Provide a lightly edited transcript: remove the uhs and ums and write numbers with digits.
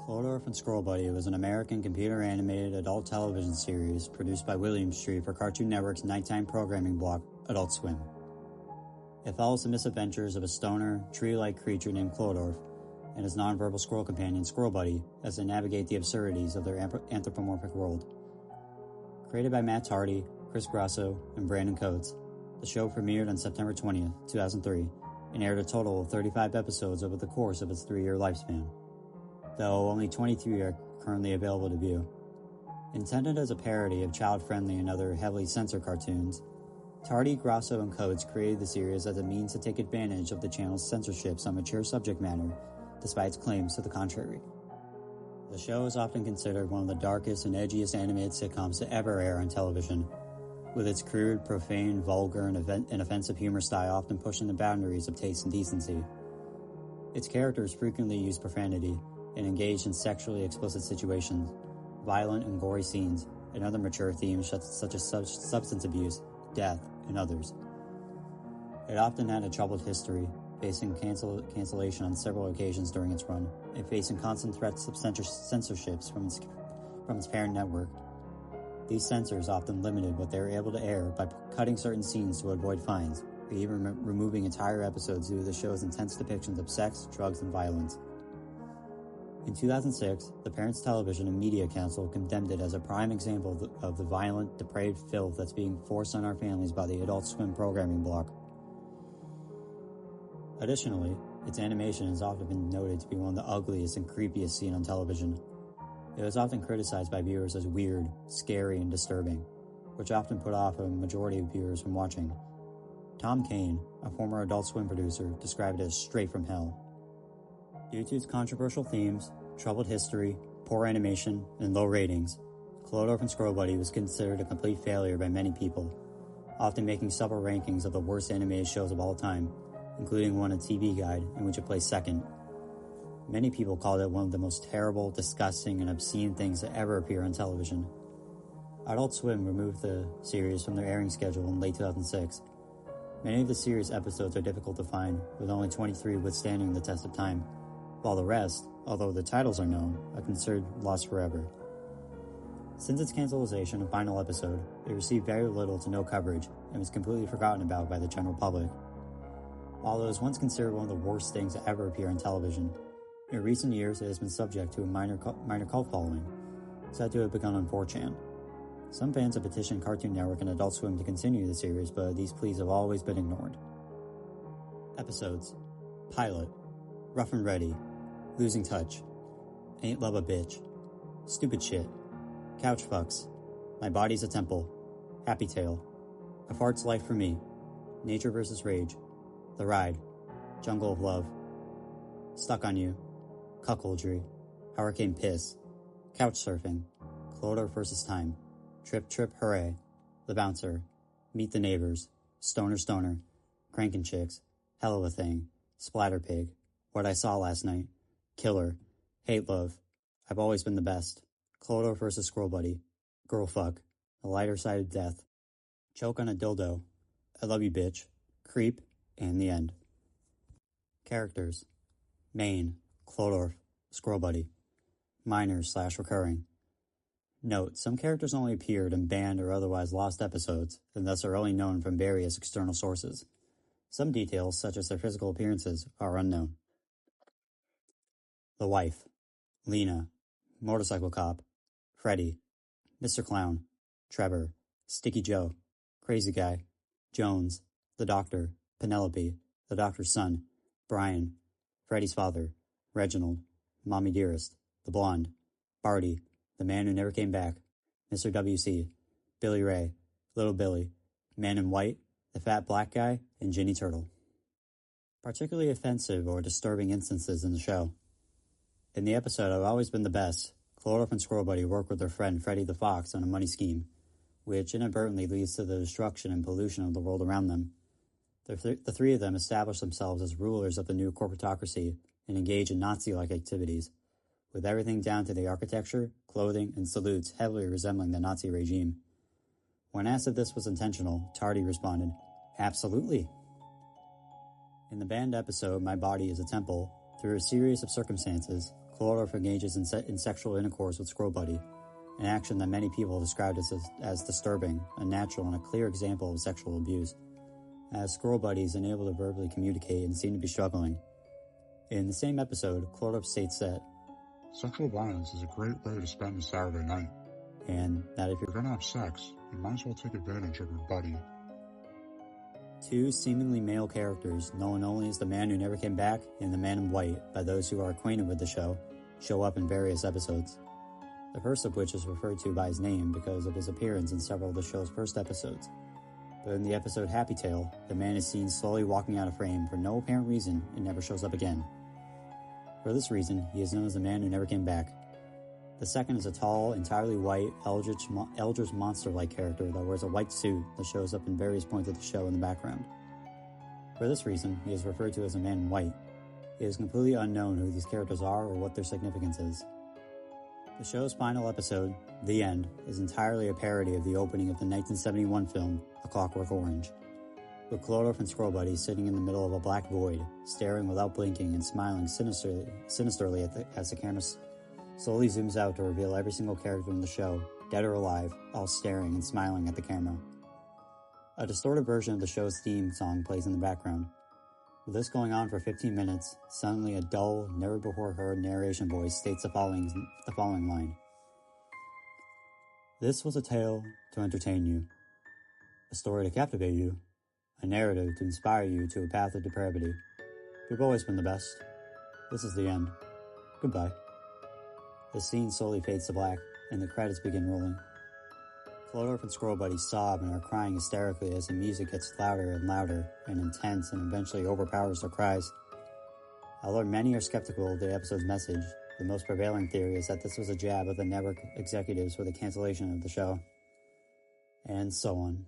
Klodorf and Squirrel Buddy was an American computer-animated adult television series produced by William Street for Cartoon Network's nighttime programming block, Adult Swim. It follows the misadventures of a stoner, tree-like creature named Klodorf and his non-verbal squirrel companion, Squirrel Buddy, as they navigate the absurdities of their anthropomorphic world. Created by Matt Tardy, Chris Grasso, and Brandon Coates, the show premiered on September 20th, 2003, and aired a total of 35 episodes over the course of its 3-year lifespan, though only 23 are currently available to view. Intended as a parody of child-friendly and other heavily censored cartoons, Tardy, Grasso, and Coates created the series as a means to take advantage of the channel's censorships on mature subject matter, despite its claims to the contrary. The show is often considered one of the darkest and edgiest animated sitcoms to ever air on television, with its crude, profane, vulgar, and offensive humor style often pushing the boundaries of taste and decency. Its characters frequently use profanity and engage in sexually explicit situations, violent and gory scenes, and other mature themes such as substance abuse, death, and others. It often had a troubled history, facing cancellation on several occasions during its run, and facing constant threats of censorships from its parent network. These censors often limited what they were able to air by cutting certain scenes to avoid fines, or even removing entire episodes due to the show's intense depictions of sex, drugs, and violence. In 2006, the Parents Television and Media Council condemned it as a prime example of the violent, depraved filth that's being forced on our families by the Adult Swim programming block. Additionally, its animation has often been noted to be one of the ugliest and creepiest seen on television. It was often criticized by viewers as weird, scary, and disturbing, which often put off a majority of viewers from watching. Tom Kane, a former Adult Swim producer, described it as straight from hell. Due to its controversial themes, troubled history, poor animation, and low ratings, Klodorf and Squirrel Buddy was considered a complete failure by many people, often making several rankings of the worst animated shows of all time, including one on TV Guide, in which it placed second. Many people called it one of the most terrible, disgusting, and obscene things to ever appear on television. Adult Swim removed the series from their airing schedule in late 2006. Many of the series' episodes are difficult to find, with only 23 withstanding the test of time, while the rest, although the titles are known, are considered lost forever. Since its cancellation and final episode, it received very little to no coverage and was completely forgotten about by the general public. While it was once considered one of the worst things to ever appear on television, in recent years it has been subject to a minor cult following, said to have begun on 4chan. Some fans have petitioned Cartoon Network and Adult Swim to continue the series, but these pleas have always been ignored. Episodes: Pilot, Rough and Ready, Losing Touch, Ain't Love a Bitch, Stupid Shit, Couch Fucks, My Body's a Temple, Happy Tale, A Fart's Life for Me, Nature vs. Rage, The Ride, Jungle of Love, Stuck on You, Cuckoldry, Hurricane Piss, Couch Surfing, Klodorf vs. Time, Trip Trip Hooray, The Bouncer, Meet the Neighbors, Stoner Stoner, Crankin' Chicks, Hell of a Thing, Splatter Pig, What I Saw Last Night, Killer, Hate Love, I've Always Been the Best, Klodorf vs. Squirrel Buddy, Girl Fuck, The Lighter Side of Death, Choke on a Dildo, I Love You Bitch, Creep, and The End. Characters: Main, Klodorf, Squirrel Buddy. Minor/recurring. Note, some characters only appeared in banned or otherwise lost episodes, and thus are only known from various external sources. Some details, such as their physical appearances, are unknown. The Wife, Lena, Motorcycle Cop, Freddy, Mr. Clown, Trevor, Sticky Joe, Crazy Guy, Jones, The Doctor, Penelope, The Doctor's Son, Brian, Freddy's Father, Reginald, Mommy Dearest, The Blonde, Barty, The Man Who Never Came Back, Mr. W.C., Billy Ray, Little Billy, Man in White, The Fat Black Guy, and Ginny Turtle. Particularly offensive or disturbing instances in the show. In the episode I've Always Been the Best, Klodorf and Squirrel Buddy work with their friend Freddy the Fox on a money scheme, which inadvertently leads to the destruction and pollution of the world around them. The three of them establish themselves as rulers of the new corporatocracy and engage in Nazi-like activities, with everything down to the architecture, clothing, and salutes heavily resembling the Nazi regime. When asked if this was intentional, Tardy responded, "Absolutely." In the banned episode My Body is a Temple, through a series of circumstances, Klodorf engages in sexual intercourse with Squirrel Buddy, an action that many people described as disturbing, unnatural, and a clear example of sexual abuse, as Squirrel Buddy is unable to verbally communicate and seem to be struggling. In the same episode, Klodorf states that sexual violence is a great way to spend a Saturday night, and that if you're gonna have sex, you might as well take advantage of your buddy. Two seemingly male characters, known only as the Man Who Never Came Back and the Man in White by those who are acquainted with the show up in various episodes. The first of which is referred to by his name because of his appearance in several of the show's first episodes. But in the episode Happy Tale, the man is seen slowly walking out of frame for no apparent reason and never shows up again. For this reason, he is known as the Man Who Never Came Back. The second is a tall, entirely white, eldritch monster-like character that wears a white suit that shows up in various points of the show in the background. For this reason, he is referred to as a Man in White. It is completely unknown who these characters are or what their significance is. The show's final episode, The End, is entirely a parody of the opening of the 1971 film, A Clockwork Orange, with Klodorf and Squirrel Buddy sitting in the middle of a black void, staring without blinking and smiling sinisterly as the camera slowly zooms out to reveal every single character in the show, dead or alive, all staring and smiling at the camera. A distorted version of the show's theme song plays in the background. With this going on for 15 minutes, suddenly a dull, never-before-heard narration voice states the following line. This was a tale to entertain you, a story to captivate you, a narrative to inspire you to a path of depravity. You've always been the best. This is the end. Goodbye. The scene slowly fades to black, and the credits begin rolling. Klodorf and Squirrel Buddy sob and are crying hysterically as the music gets louder and louder and intense and eventually overpowers their cries. Although many are skeptical of the episode's message, the most prevailing theory is that this was a jab at the network executives for the cancellation of the show. And so on.